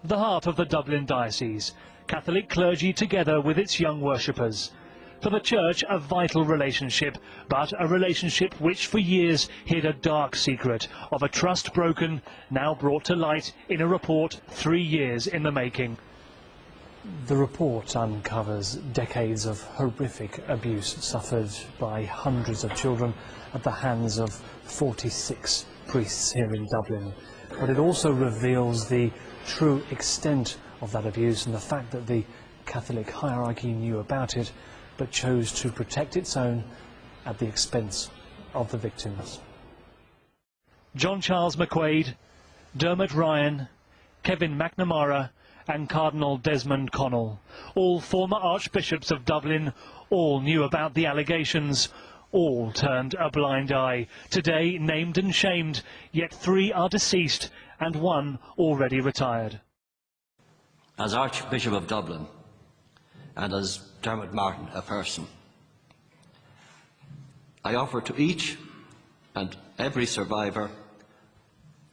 the heart of the Dublin diocese, Catholic clergy together with its young worshippers. For the Church, a vital relationship, but a relationship which for years hid a dark secret of a trust broken, now brought to light in a report 3 years in the making. The report uncovers decades of horrific abuse suffered by hundreds of children at the hands of 46 priests here in Dublin. But it also reveals the true extent of that abuse and the fact that the Catholic hierarchy knew about it but chose to protect its own at the expense of the victims. John Charles McQuaid, Dermot Ryan, Kevin McNamara and Cardinal Desmond Connell, all former archbishops of Dublin, all knew about the allegations, all turned a blind eye. Today named and shamed, yet 3 are deceased and 1 already retired. As Archbishop of Dublin, and as Dermot Martin, a person, I offer to each and every survivor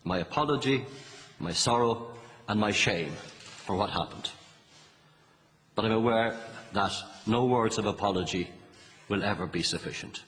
my apology, my sorrow and my shame for what happened. But I'm aware that no words of apology will ever be sufficient.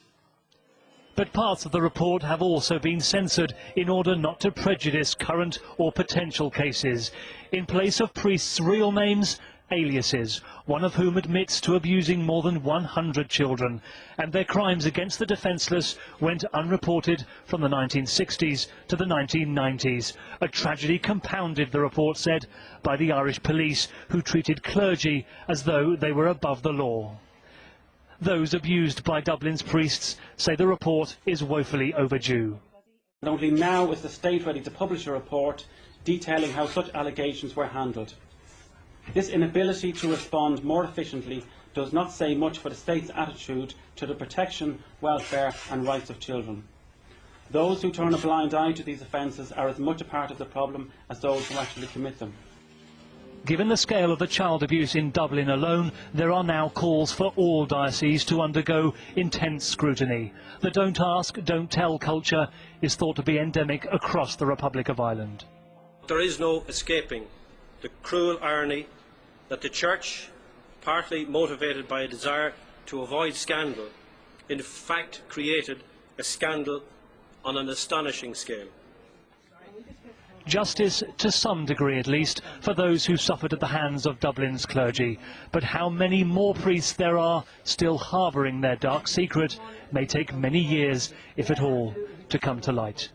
But parts of the report have also been censored in order not to prejudice current or potential cases. In place of priests' real names, aliases, one of whom admits to abusing more than 100 children, and their crimes against the defenceless went unreported from the 1960s to the 1990s. A tragedy compounded, the report said, by the Irish police, who treated clergy as though they were above the law. Those abused by Dublin's priests say the report is woefully overdue. Only now is the state ready to publish a report detailing how such allegations were handled. This inability to respond more efficiently does not say much for the state's attitude to the protection, welfare and rights of children. Those who turn a blind eye to these offences are as much a part of the problem as those who actually commit them. Given the scale of the child abuse in Dublin alone, there are now calls for all dioceses to undergo intense scrutiny. The don't ask, don't tell culture is thought to be endemic across the Republic of Ireland. There is no escaping the cruel irony that the Church, partly motivated by a desire to avoid scandal, in fact created a scandal on an astonishing scale. Justice, to some degree at least, for those who suffered at the hands of Dublin's clergy. But how many more priests there are still harbouring their dark secret may take many years, if at all, to come to light.